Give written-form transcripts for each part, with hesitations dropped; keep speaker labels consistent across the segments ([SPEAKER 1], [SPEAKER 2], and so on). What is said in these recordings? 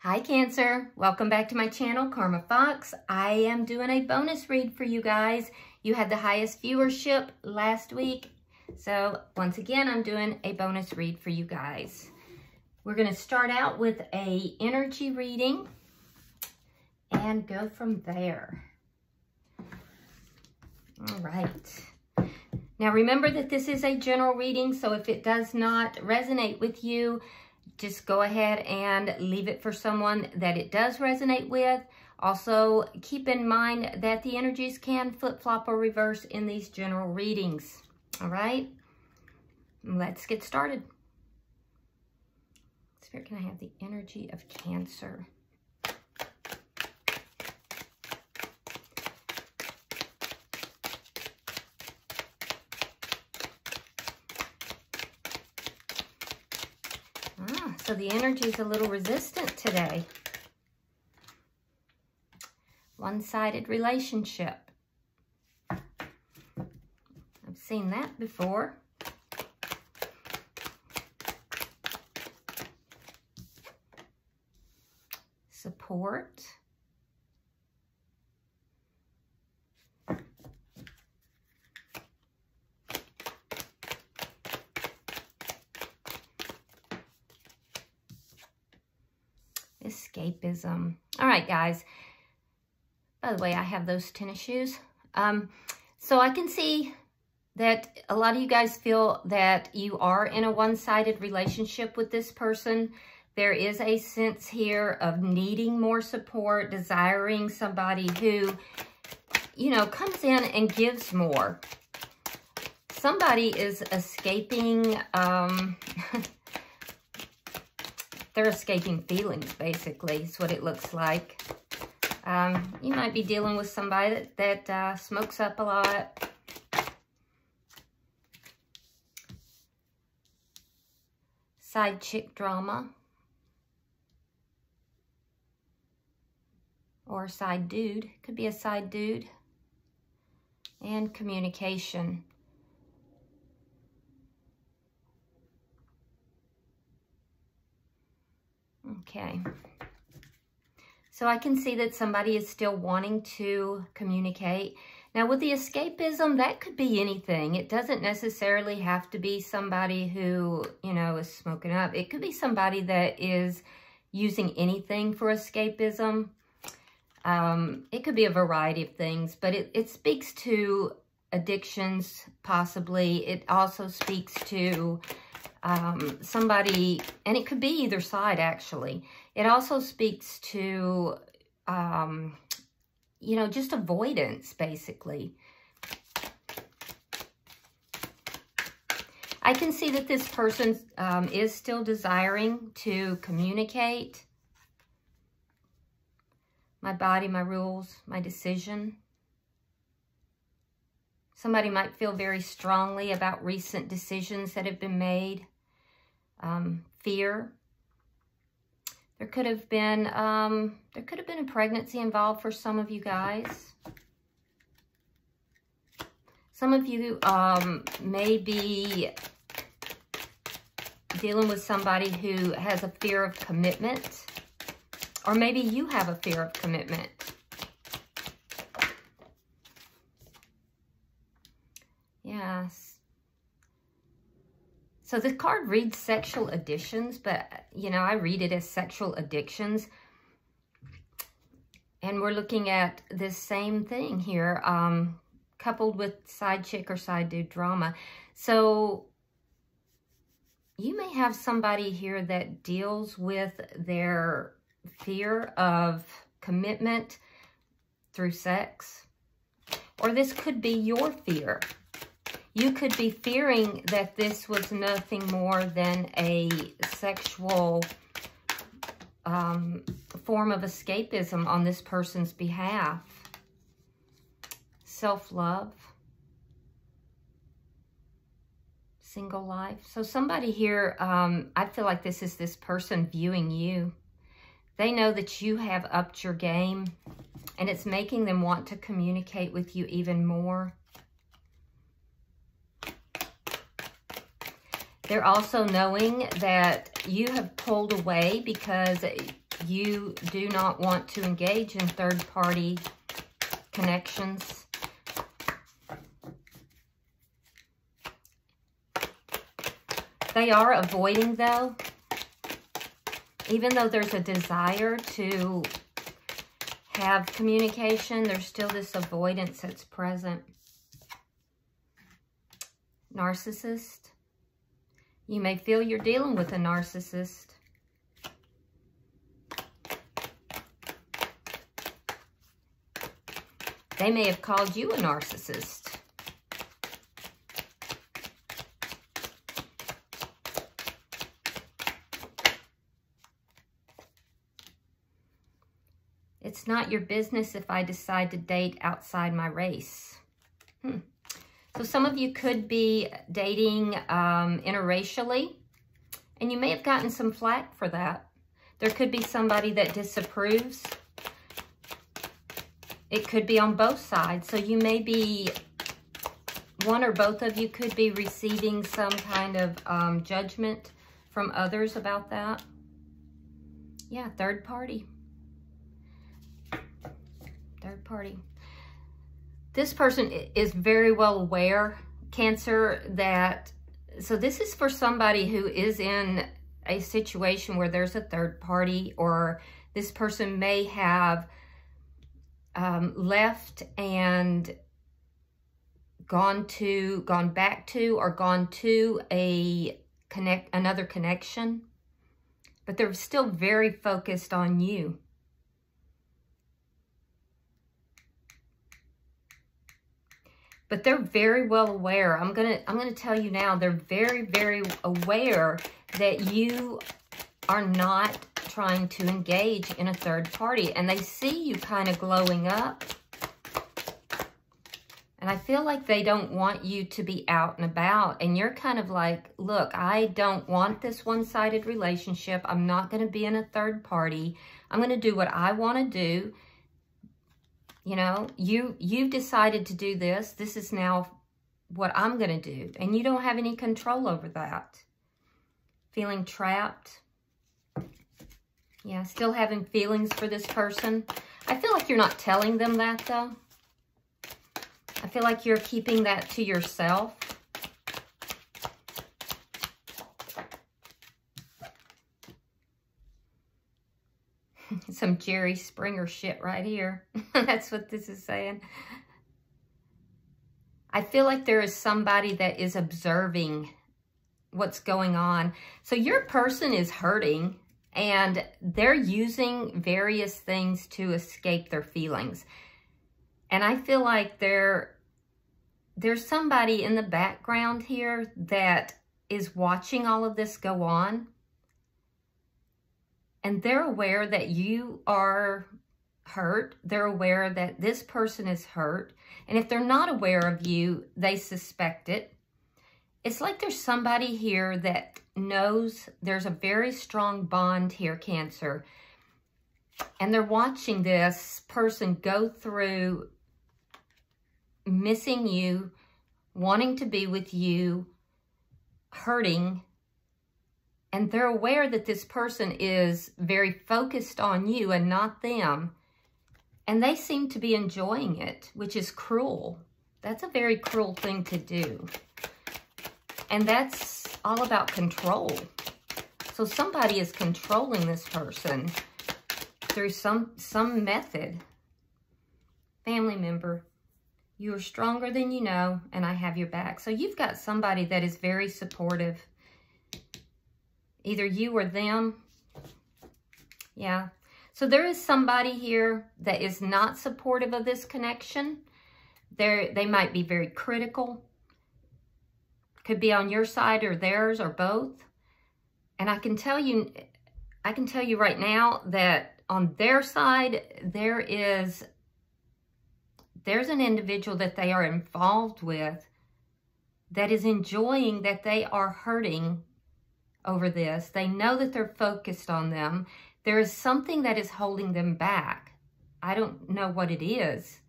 [SPEAKER 1] Hi Cancer, welcome back to my channel, Karma Fox. I am doing a bonus read for you guys. You had the highest viewership last week. So once again, I'm doing a bonus read for you guys. We're gonna start out with a energy reading and go from there. All right. Now remember that this is a general reading, so if it does not resonate with you, just go ahead and leave it for someone that it does resonate with. Also, keep in mind that the energies can flip-flop or reverse in these general readings. All right, let's get started. Spirit, can I have the energy of Cancer? So the energy is a little resistant today. One-sided relationship. I've seen that before. Support. Escapism. All right, guys. By the way, I have those tennis shoes. So I can see that a lot of you guys feel that you are in a one-sided relationship with this person. There is a sense here of needing more support, desiring somebody who, you know, comes in and gives more. Somebody is escaping, they're escaping feelings, basically, is what it looks like. You might be dealing with somebody that smokes up a lot. Side chick drama. Or side dude. Could be a side dude. And communication. Okay, so I can see that somebody is still wanting to communicate. Now with the escapism, that could be anything. It doesn't necessarily have to be somebody who, you know, is smoking up. It could be somebody that is using anything for escapism. It could be a variety of things, but it speaks to addictions, possibly. It also speaks to somebody, and it could be either side, actually. It also speaks to, you know, just avoidance, basically. I can see that this person is still desiring to communicate. My body, my rules, my decision. Somebody might feel very strongly about recent decisions that have been made. Fear. There could have been a pregnancy involved for some of you guys. Some of you may be dealing with somebody who has a fear of commitment, or maybe you have a fear of commitment. Yes. So this card reads sexual addictions, but, you know, I read it as sexual addictions. And we're looking at this same thing here, coupled with side chick or side dude drama. So you may have somebody here that deals with their fear of commitment through sex. Or this could be your fear. You could be fearing that this was nothing more than a sexual form of escapism on this person's behalf. Self-love. Single life. So somebody here, I feel like this is this person viewing you. They know that you have upped your game, and it's making them want to communicate with you even more. They're also knowing that you have pulled away because you do not want to engage in third-party connections. They are avoiding, though. Even though there's a desire to have communication, there's still this avoidance that's present. Narcissist. You may feel you're dealing with a narcissist. They may have called you a narcissist. It's not your business if I decide to date outside my race. So some of you could be dating interracially, and you may have gotten some flack for that. There could be somebody that disapproves. It could be on both sides. So you may be, one or both of you could be receiving some kind of judgment from others about that. Yeah, third party. Third party. This person is very well aware, Cancer, that, so this is for somebody who is in a situation where there's a third party, or this person may have left and gone back to another connection, but they're still very focused on you. But they're very well aware. I'm gonna tell you now, they're very, very aware that you are not trying to engage in a third party. And they see you kind of glowing up. And I feel like they don't want you to be out and about. And you're kind of like, look, I don't want this one-sided relationship. I'm not going to be in a third party. I'm going to do what I want to do. You know, you've decided to do this. This is now what I'm going to do. And you don't have any control over that. Feeling trapped. Yeah, still having feelings for this person. I feel like you're not telling them that, though. I feel like you're keeping that to yourself. Some Jerry Springer shit right here. That's what this is saying. I feel like there is somebody that is observing what's going on. So your person is hurting, and they're using various things to escape their feelings. And I feel like there's somebody in the background here that is watching all of this go on. And they're aware that you are hurt. They're aware that this person is hurt. And if they're not aware of you, they suspect it. It's like there's somebody here that knows there's a very strong bond here, Cancer. And they're watching this person go through missing you, wanting to be with you, hurting. And they're aware that this person is very focused on you and not them. And they seem to be enjoying it, which is cruel. That's a very cruel thing to do. And that's all about control. So somebody is controlling this person through some method. Family member. You are stronger than you know, and I have your back. So you've got somebody that is very supportive. Either you or them. Yeah. So there is somebody here that is not supportive of this connection. They might be very critical. Could be on your side or theirs or both. And I can tell you right now that on their side, there's an individual that they are involved with that is enjoying that they are hurting over this. They know that they're focused on them. There is something that is holding them back. I don't know what it is.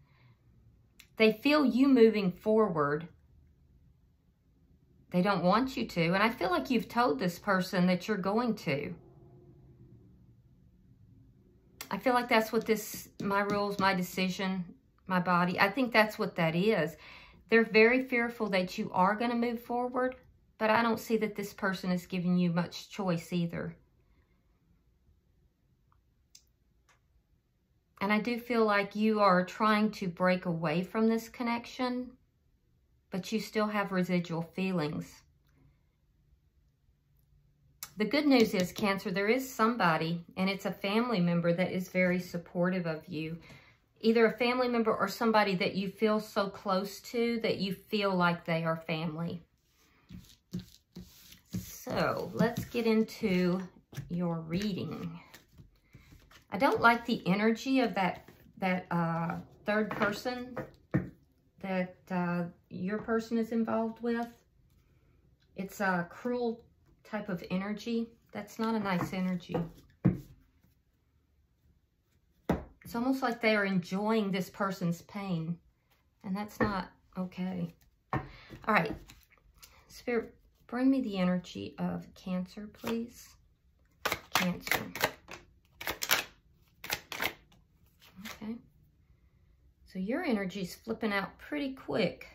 [SPEAKER 1] They feel you moving forward. They don't want you to. And I feel like you've told this person that you're going to. I feel like that's what my rules, my decision, my body, I think that's what that is. They're very fearful that you are going to move forward, but I don't see that this person is giving you much choice either. And I do feel like you are trying to break away from this connection, but you still have residual feelings. The good news is, Cancer, there is somebody, and it's a family member that is very supportive of you. Either a family member or somebody that you feel so close to that you feel like they are family. So let's get into your reading. I don't like the energy of that third person that your person is involved with. It's a cruel type of energy. That's not a nice energy. It's almost like they are enjoying this person's pain, and that's not okay. All right, Spirit, bring me the energy of Cancer, please. Cancer. Okay. So your energy is flipping out pretty quick.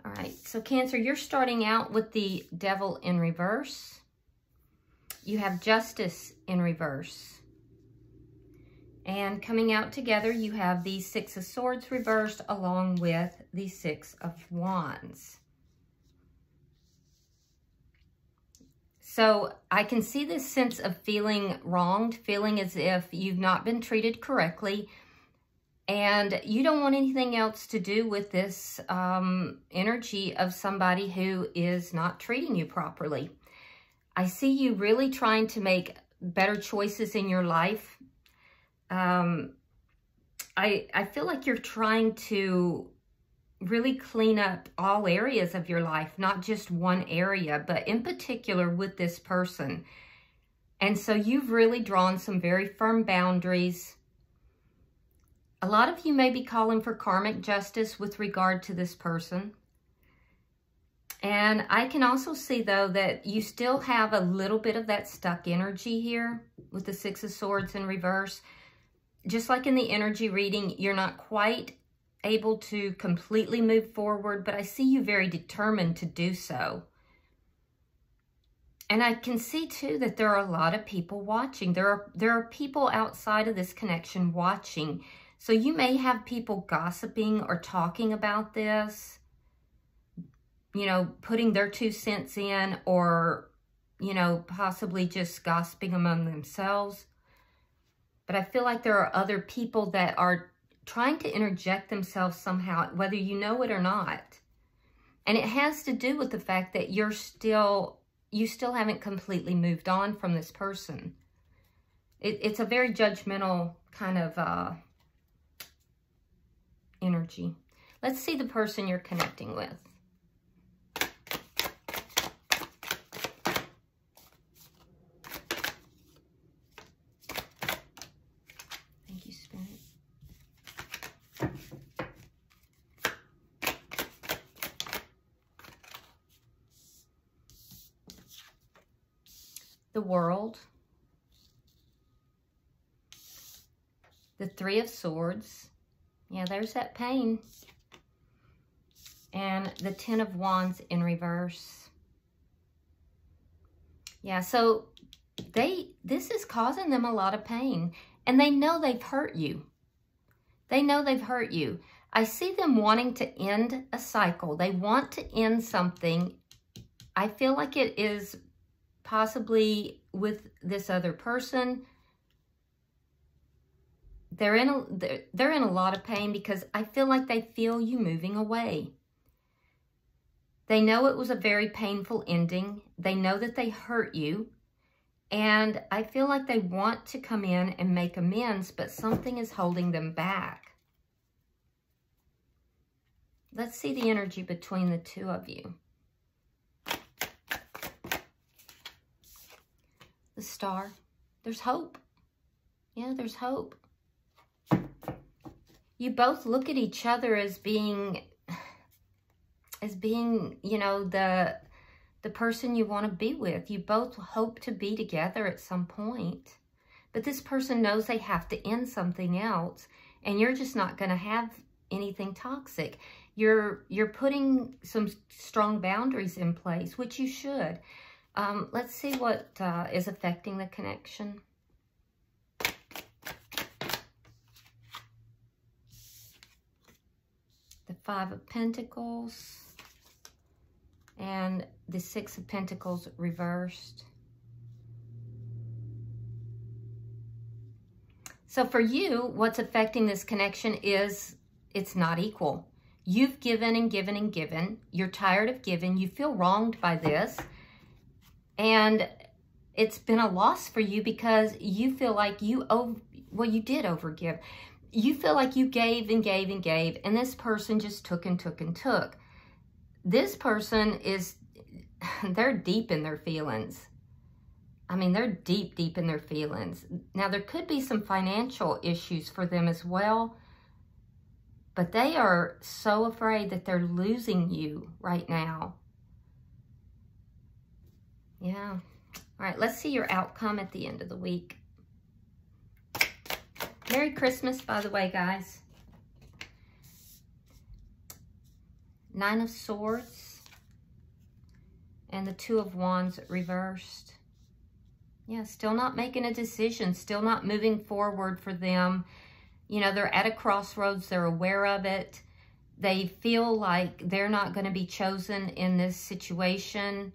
[SPEAKER 1] All right, so Cancer, you're starting out with the Devil in reverse. You have Justice in reverse. And coming out together, you have the Six of Swords reversed along with the Six of Wands. So I can see this sense of feeling wronged, feeling as if you've not been treated correctly, and you don't want anything else to do with this energy of somebody who is not treating you properly. I see you really trying to make better choices in your life. I feel like you're trying to really clean up all areas of your life, not just one area, but in particular with this person. And so you've really drawn some very firm boundaries. A lot of you may be calling for karmic justice with regard to this person. And I can also see, though, that you still have a little bit of that stuck energy here with the Six of Swords in reverse. Just like in the energy reading, you're not quite able to completely move forward, but I see you very determined to do so. And I can see, too, that there are a lot of people watching. There are people outside of this connection watching. So you may have people gossiping or talking about this, you know, putting their 2 cents in, or, you know, possibly just gossiping among themselves. But I feel like there are other people that are trying to interject themselves somehow, whether you know it or not. And it has to do with the fact that you still haven't completely moved on from this person. It's a very judgmental kind of energy. Let's see the person you're connecting with. Thank you, Spirit. The World, the Three of Swords, yeah, there's that pain, and the Ten of Wands in reverse. Yeah, so this is causing them a lot of pain, and they know they've hurt you. They know they've hurt you. I see them wanting to end a cycle. They want to end something. I feel like it is possibly with this other person. They're in a lot of pain because I feel like they feel you moving away. They know it was a very painful ending. They know that they hurt you. And I feel like they want to come in and make amends, but something is holding them back. Let's see the energy between the two of you. The Star. There's hope. Yeah, there's hope. You both look at each other as being, you know, the the person you want to be with. You both hope to be together at some point. But this person knows they have to end something else, and you're just not going to have anything toxic. You're putting some strong boundaries in place, which you should. Let's see what is affecting the connection. The Five of Pentacles and the Six of Pentacles reversed. So for you, what's affecting this connection is it's not equal. You've given and given and given. You're tired of giving. You feel wronged by this. And it's been a loss for you because you feel like you did overgive. You feel like you gave and gave and gave, and this person just took and took and took. This person they're deep in their feelings. I mean, they're deep, deep in their feelings. Now, there could be some financial issues for them as well, but they are so afraid that they're losing you right now. Yeah. All right, let's see your outcome at the end of the week. Merry Christmas, by the way, guys. Nine of Swords and the Two of Wands reversed. Yeah, still not making a decision, still not moving forward for them. You know, they're at a crossroads. They're aware of it. They feel like they're not going to be chosen in this situation.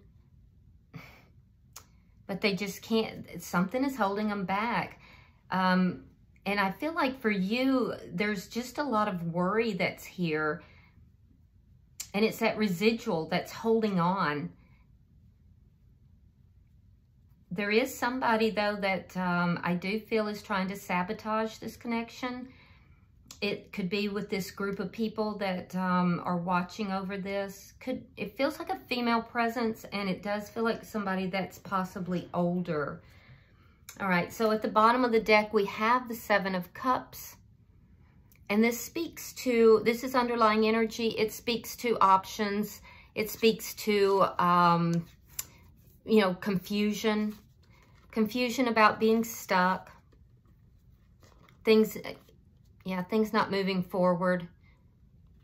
[SPEAKER 1] But they just can't. Something is holding them back. And I feel like for you, there's just a lot of worry that's here. And it's that residual that's holding on. There is somebody, though, that I do feel is trying to sabotage this connection. It could be with this group of people that are watching over this. It feels like a female presence, and it does feel like somebody that's possibly older. All right, so at the bottom of the deck, we have the Seven of Cups. And this speaks to, this is underlying energy. It speaks to options. It speaks to, you know, confusion about being stuck, things not moving forward,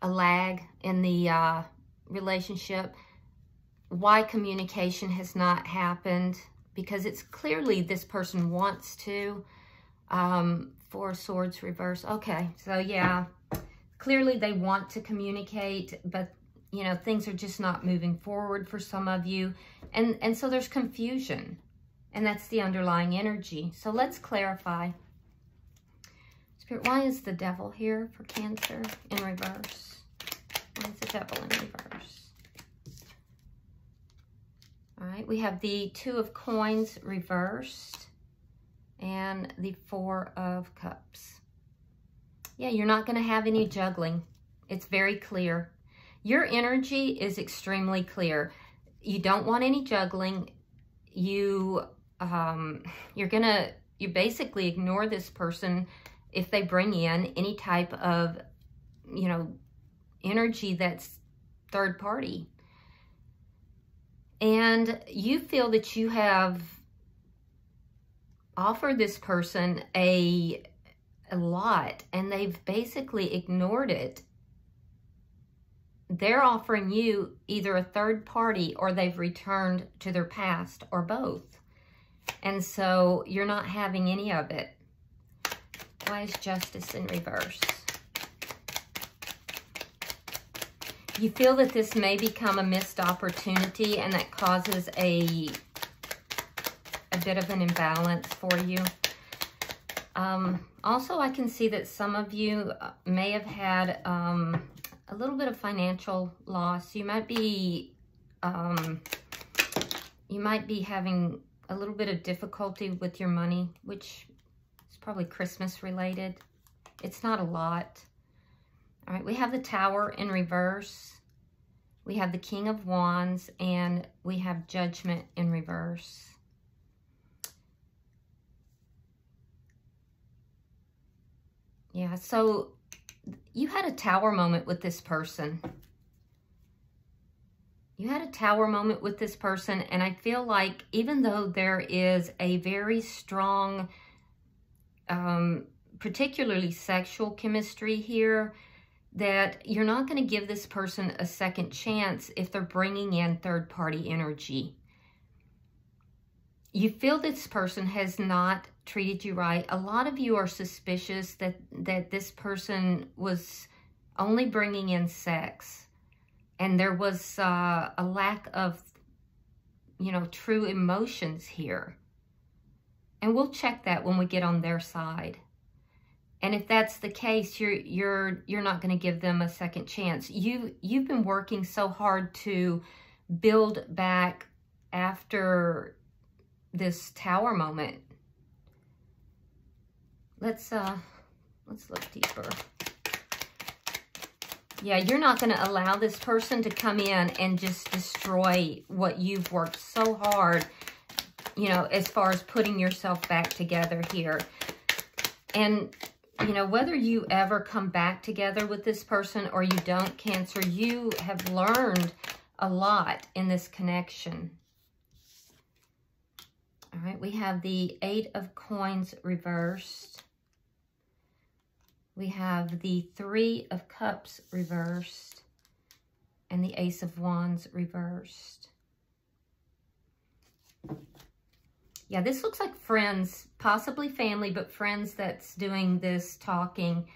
[SPEAKER 1] a lag in the relationship, why communication has not happened, because it's clearly this person wants to. Four of Swords reverse. Okay, so yeah, clearly they want to communicate, but you know, things are just not moving forward for some of you. And so there's confusion. And that's the underlying energy. So let's clarify. Spirit, why is the Devil here for Cancer in reverse? Why is the Devil in reverse? All right, we have the Two of Coins reversed and the Four of Cups. Yeah, you're not going to have any juggling. It's very clear. Your energy is extremely clear. You don't want any juggling. You basically ignore this person if they bring in any type of, you know, energy that's third party. And you feel that you have offered this person a lot, and they've basically ignored it. They're offering you either a third party, or they've returned to their past, or both. And so you're not having any of it. Why is Justice in reverse? You feel that this may become a missed opportunity, and that causes a bit of an imbalance for you. Also, I can see that some of you may have had a little bit of financial loss. You might be having a little bit of difficulty with your money, which is probably Christmas related. It's not a lot. All right, we have the Tower in reverse. We have the King of Wands, and we have Judgment in reverse. Yeah, so you had a Tower moment with this person. You had a Tower moment with this person, and I feel like even though there is a very strong, particularly sexual chemistry here, that you're not going to give this person a second chance if they're bringing in third-party energy. You feel this person has not treated you right. A lot of you are suspicious that this person was only bringing in sex, and there was a lack of, you know, true emotions here. And we'll check that when we get on their side. And if that's the case, you're not going to give them a second chance. You've been working so hard to build back after this Tower moment. Let's look deeper. Yeah, you're not going to allow this person to come in and just destroy what you've worked so hard, you know, as far as putting yourself back together here. And, you know, whether you ever come back together with this person or you don't, Cancer, you have learned a lot in this connection. All right, we have the 8 of Coins reversed. We have the 3 of Cups reversed and the Ace of Wands reversed. Yeah, this looks like friends, possibly family, but friends that's doing this talking.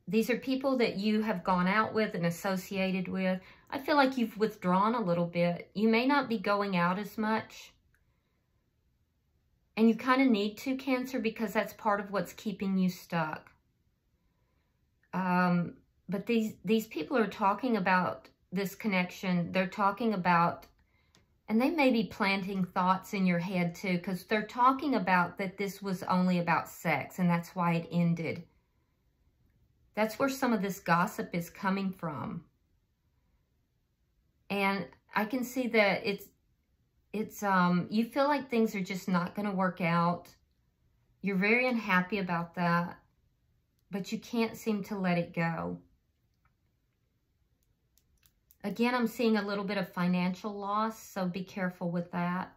[SPEAKER 1] These are people that you have gone out with and associated with. I feel like you've withdrawn a little bit. You may not be going out as much. And you kind of need to, Cancer, because that's part of what's keeping you stuck. But these people are talking about this connection. They're talking about, and they may be planting thoughts in your head too, because they're talking about that this was only about sex and that's why it ended. That's where some of this gossip is coming from. And I can see that you feel like things are just not going to work out. You're very unhappy about that, but you can't seem to let it go. Again, I'm seeing a little bit of financial loss, so be careful with that.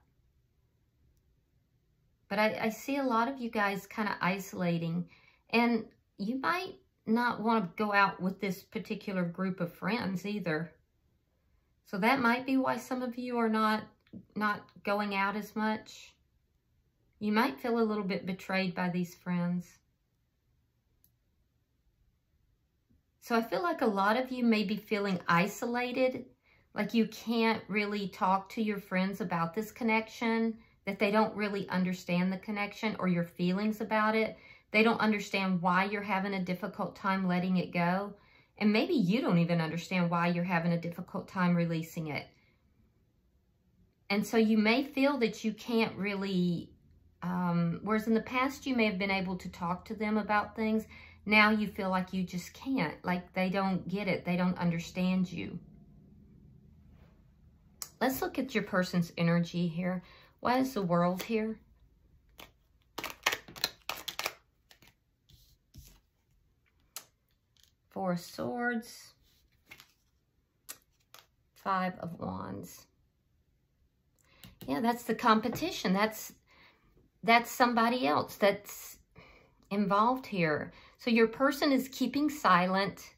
[SPEAKER 1] But I see a lot of you guys kind of isolating, and you might not want to go out with this particular group of friends either. So that might be why some of you are not going out as much. You might feel a little bit betrayed by these friends. So I feel like a lot of you may be feeling isolated, like you can't really talk to your friends about this connection, that they don't really understand the connection or your feelings about it. They don't understand why you're having a difficult time letting it go. And maybe you don't even understand why you're having a difficult time releasing it. And so you may feel that you can't really, whereas in the past you may have been able to talk to them about things. Now you feel like you just can't, like they don't get it. They don't understand you. Let's look at your person's energy here. Why is the World here? Four of Swords. 5 of Wands. Yeah, that's the competition. That's somebody else that's involved here. So your person is keeping silent.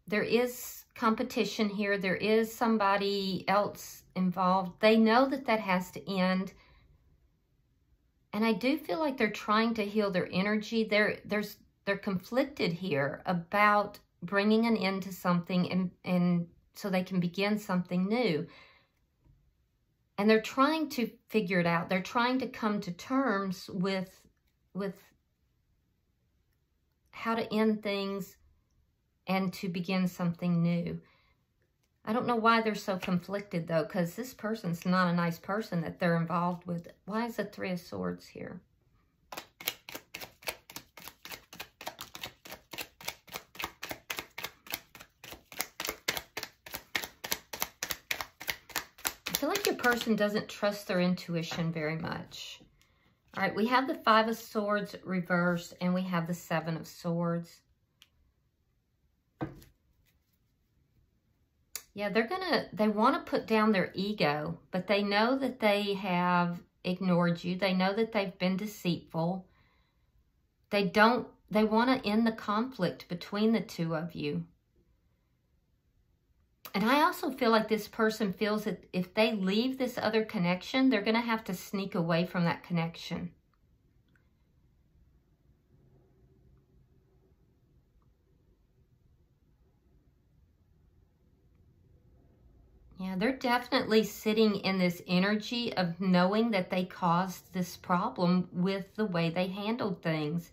[SPEAKER 1] There is competition here. There is somebody else involved. They know that that has to end. And I do feel like they're trying to heal their energy. They're conflicted here about bringing an end to something and so they can begin something new. And they're trying to figure it out. They're trying to come to terms with how to end things and to begin something new. I don't know why they're so conflicted, though, because this person's not a nice person that they're involved with. Why is the 3 of Swords here? I feel like your person doesn't trust their intuition very much. All right, we have the 5 of Swords reversed, and we have the 7 of Swords. Yeah, they want to put down their ego, but they know that they have ignored you. They know that they've been deceitful. They want to end the conflict between the two of you. And I also feel like this person feels that if they leave this other connection, they're going to have to sneak away from that connection. Yeah, they're definitely sitting in this energy of knowing that they caused this problem with the way they handled things.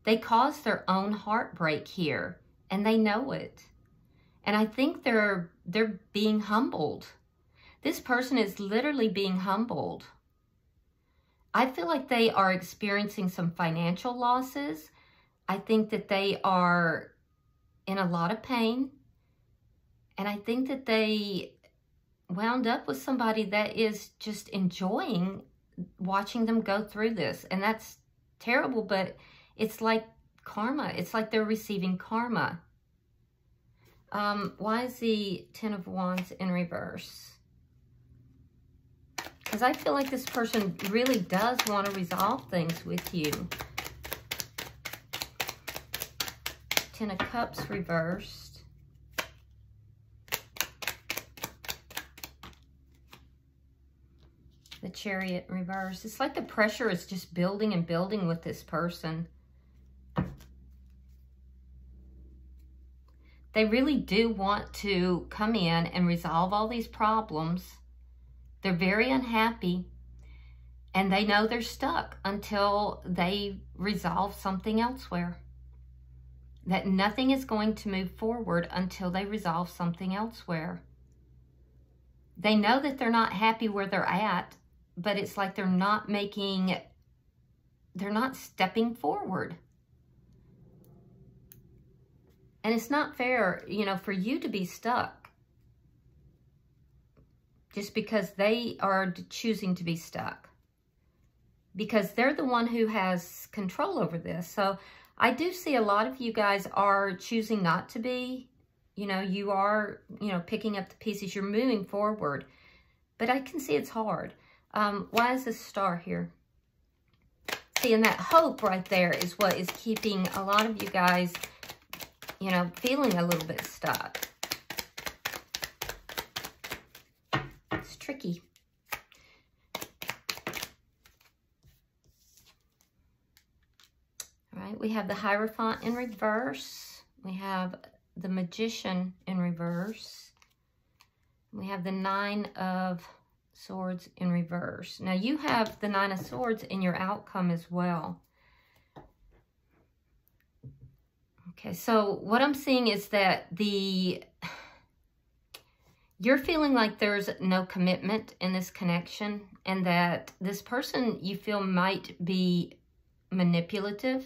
[SPEAKER 1] They caused their own heartbreak here, and they know it. And I think they're being humbled. This person is literally being humbled. I feel like they are experiencing some financial losses. I think that they are in a lot of pain. And I think that they wound up with somebody that is just enjoying watching them go through this. And that's terrible, but it's like karma. It's like they're receiving karma. Why is the Ten of Wands in reverse? Because I feel like this person really does want to resolve things with you. Ten of Cups reversed. The Chariot in reverse. It's like the pressure is just building and building with this person. They really do want to come in and resolve all these problems. They're very unhappy. And they know they're stuck until they resolve something elsewhere. That nothing is going to move forward until they resolve something elsewhere. They know that they're not happy where they're at, but it's like they're not stepping forward. And it's not fair, you know, for you to be stuck just because they are choosing to be stuck. Because they're the one who has control over this. So I do see a lot of you guys are choosing not to be. You know, you are, you know, picking up the pieces. You're moving forward. But I can see it's hard. Why is this star here? See, and that hope right there is what is keeping a lot of you guys, you know, feeling a little bit stuck. It's tricky. All right, we have the Hierophant in reverse. We have the Magician in reverse. We have the Nine of Swords in reverse. Now, you have the Nine of Swords in your outcome as well. Okay, so what I'm seeing is that you're feeling like there's no commitment in this connection, and that this person you feel might be manipulative.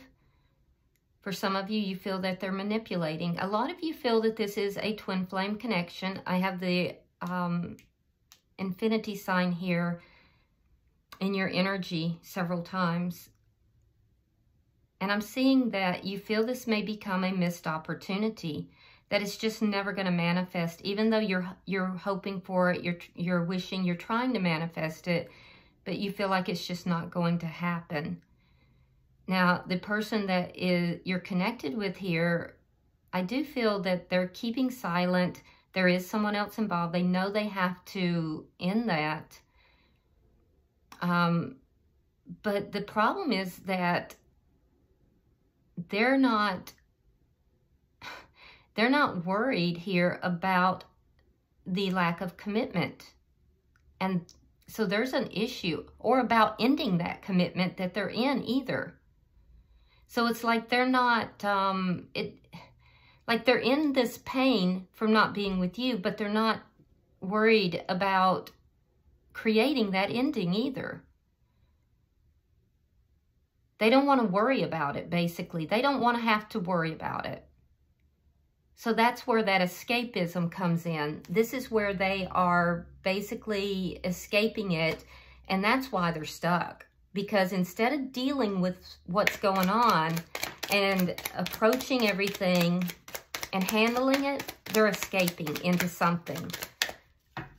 [SPEAKER 1] For some of you, you feel that they're manipulating. A lot of you feel that this is a twin flame connection. I have the infinity sign here in your energy several times. And I'm seeing that you feel this may become a missed opportunity, that it's just never going to manifest, even though you're hoping for it, you're wishing, you're trying to manifest it, but you feel like it's just not going to happen. Now, the person that you're connected with here, I do feel that they're keeping silent. There is someone else involved. They know they have to end that. But the problem is that they're not worried here about the lack of commitment. And so there's an issue, or about ending that commitment that they're in either. So it's like they're not, like they're in this pain from not being with you, but they're not worried about creating that ending either. They don't want to worry about it, basically. They don't want to have to worry about it. So that's where that escapism comes in. This is where they are basically escaping it, and that's why they're stuck. Because instead of dealing with what's going on and approaching everything and handling it, they're escaping into something.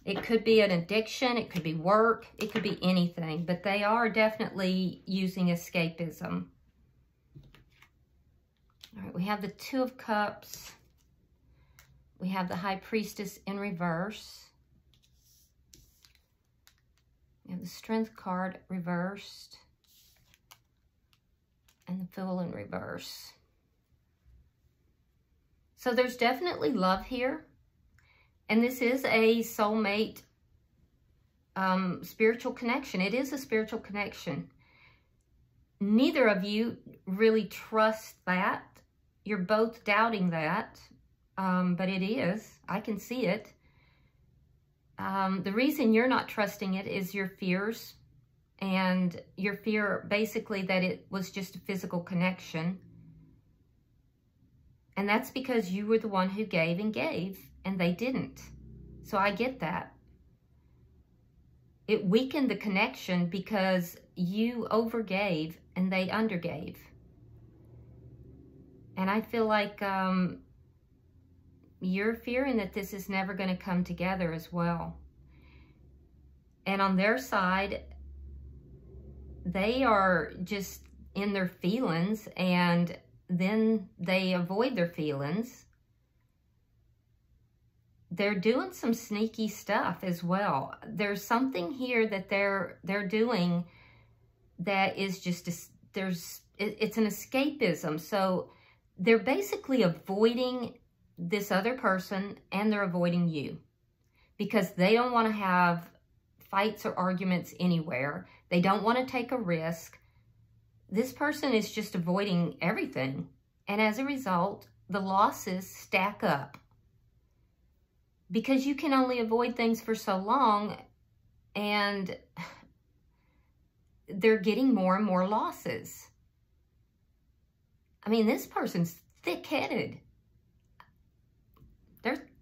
[SPEAKER 1] It could be an addiction, it could be work, it could be anything, but they are definitely using escapism. All right, we have the Two of Cups. We have the High Priestess in reverse. We have the Strength card reversed. And the Fool in reverse. So there's definitely love here. And this is a soulmate spiritual connection. It is a spiritual connection. Neither of you really trust that. You're both doubting that. But it is. I can see it. The reason you're not trusting it is your fears. And your fear basically that it was just a physical connection. And that's because you were the one who gave and they didn't. So I get that. It weakened the connection because you overgave and they undergave. And I feel like you're fearing that this is never going to come together as well. And on their side, they are just in their feelings and then they avoid their feelings. They're doing some sneaky stuff as well. There's something here that they're doing that is just, it's an escapism. So they're basically avoiding this other person and they're avoiding you because they don't want to have fights or arguments anywhere. They don't want to take a risk. This person is just avoiding everything. And as a result, the losses stack up. Because you can only avoid things for so long and they're getting more and more losses. I mean, this person's thick-headed.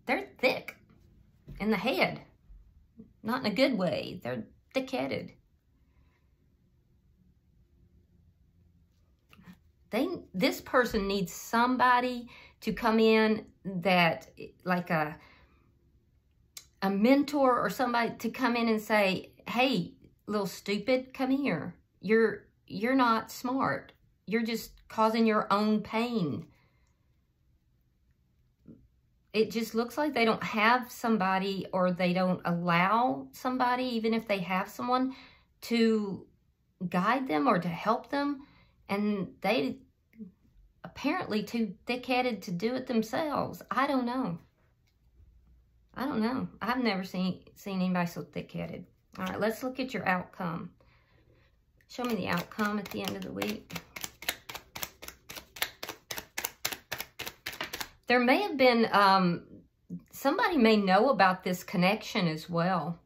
[SPEAKER 1] They're thick in the head. Not in a good way. They're thick-headed. This person needs somebody to come in that, like a mentor or somebody to come in and say, hey, little stupid, come here. You're not smart. You're just causing your own pain. It just looks like they don't have somebody or they don't allow somebody, even if they have someone, to guide them or to help them. And they apparently too thick-headed to do it themselves. I don't know. I don't know. I've never seen anybody so thick-headed. All right, let's look at your outcome. Show me the outcome at the end of the week. There may have been, somebody may know about this connection as well.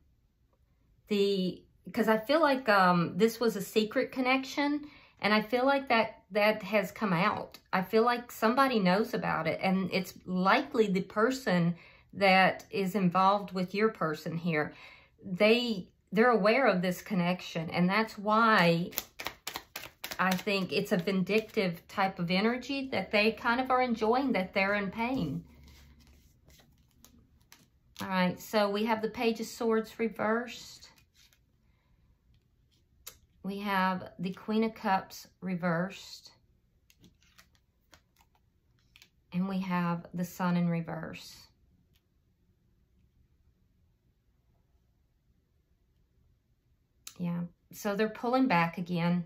[SPEAKER 1] Because I feel like this was a secret connection, and I feel like that has come out. I feel like somebody knows about it, and it's likely the person that is involved with your person here. They're aware of this connection, and that's why I think it's a vindictive type of energy that they kind of are enjoying, that they're in pain. All right, so we have the Page of Swords reversed. We have the Queen of Cups reversed. And we have the Sun in reverse. Yeah, so they're pulling back again.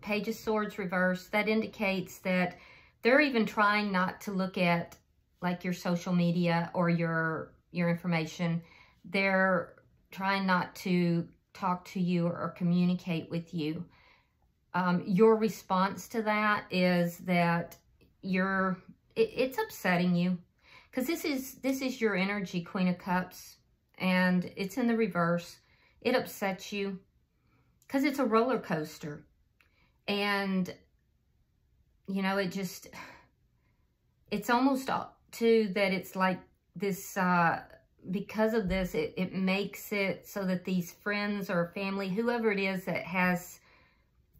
[SPEAKER 1] Page of Swords reversed. That indicates that they're even trying not to look at like your social media or your information. They're trying not to talk to you or communicate with you. Your response to that is that it's upsetting you, because this is your energy, Queen of Cups, and it's in the reverse. It upsets you because it's a roller coaster. And, you know, it's almost too that it's like this, because of this, it makes it so that these friends or family, whoever it is that has,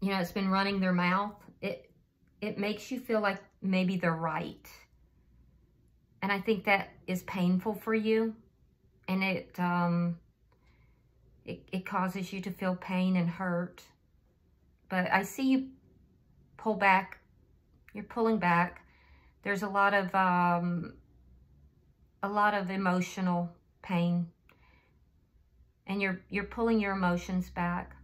[SPEAKER 1] you know, it's been running their mouth, it makes you feel like maybe they're right. And I think that is painful for you. And it causes you to feel pain and hurt. But I see you pull back. You're pulling back. There's a lot of emotional pain. And you're pulling your emotions back.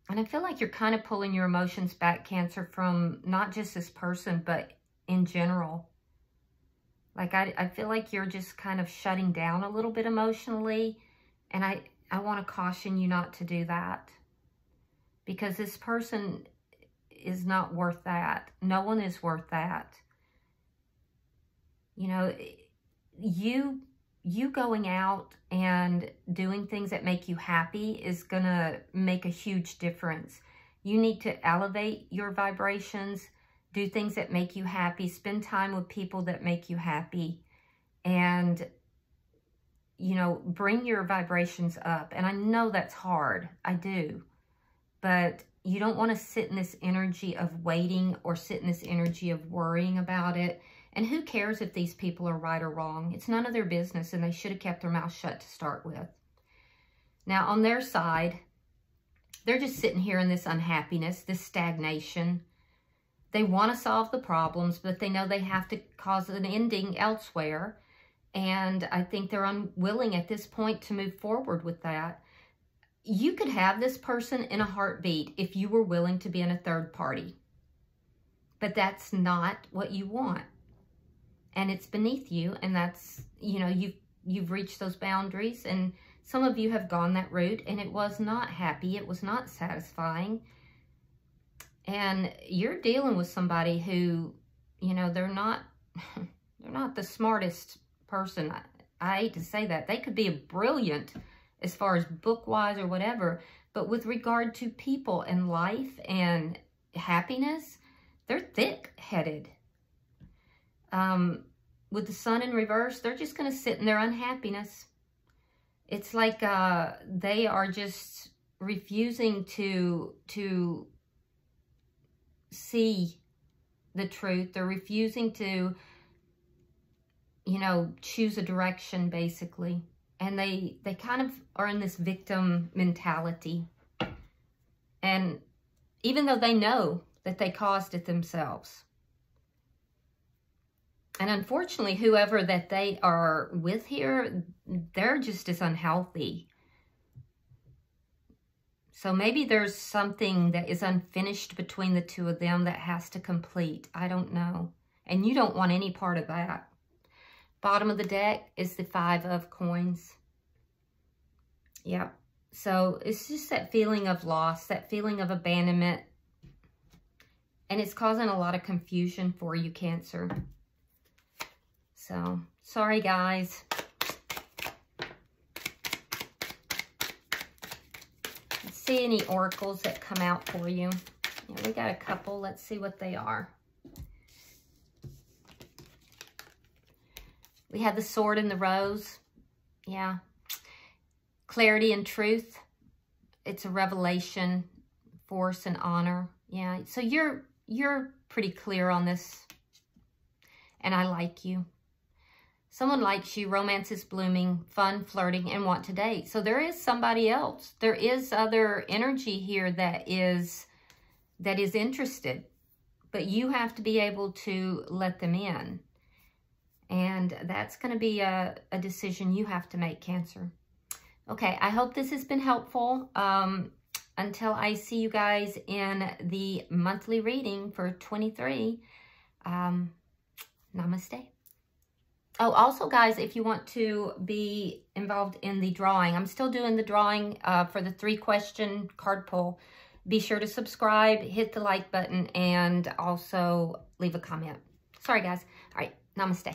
[SPEAKER 1] And I feel like you're kind of pulling your emotions back, Cancer, from not just this person, but in general. Like, I feel like you're just kind of shutting down a little bit emotionally. And I want to caution you not to do that. Because this person is not worth that. No one is worth that. You know, you going out and doing things that make you happy is going to make a huge difference. You need to elevate your vibrations, do things that make you happy, spend time with people that make you happy, and, you know, bring your vibrations up. And I know that's hard. I do. But you don't want to sit in this energy of waiting or sit in this energy of worrying about it. And who cares if these people are right or wrong? It's none of their business, and they should have kept their mouth shut to start with. Now, on their side, they're just sitting here in this unhappiness, this stagnation. They want to solve the problems, but they know they have to cause an ending elsewhere. And I think they're unwilling at this point to move forward with that. You could have this person in a heartbeat if you were willing to be in a third party. But that's not what you want. And it's beneath you, and that's, you know, you've reached those boundaries, and some of you have gone that route, and it was not happy, it was not satisfying. And you're dealing with somebody who, you know, they're not the smartest person. I hate to say that. They could be brilliant as far as book-wise or whatever, but with regard to people and life and happiness, they're thick-headed. With the sun in reverse, they're just going to sit in their unhappiness. It's like they are just refusing to see the truth. They're refusing to, you know, choose a direction, basically. And they kind of are in this victim mentality. And even though they know that they caused it themselves. And unfortunately, whoever that they are with here, they're just as unhealthy. So maybe there's something that is unfinished between the two of them that has to complete. I don't know. And you don't want any part of that. Bottom of the deck is the 5 of coins. Yep. So it's just that feeling of loss, that feeling of abandonment. And it's causing a lot of confusion for you, Cancer. So, sorry guys. Let's see any oracles that come out for you. Yeah, we got a couple. Let's see what they are. We have the Sword and the Rose. Yeah. Clarity and truth. It's a revelation, force and honor. Yeah. So you're pretty clear on this. And I like you. Someone likes you, romance is blooming, fun, flirting, and want to date. So there is somebody else. There is other energy here that is interested. But you have to be able to let them in. And that's going to be a decision you have to make, Cancer. Okay, I hope this has been helpful. Until I see you guys in the monthly reading for 23, namaste. Oh, also, guys, if you want to be involved in the drawing, I'm still doing the drawing for the 3-question card pull. Be sure to subscribe, hit the like button, and also leave a comment. Sorry, guys. All right, namaste.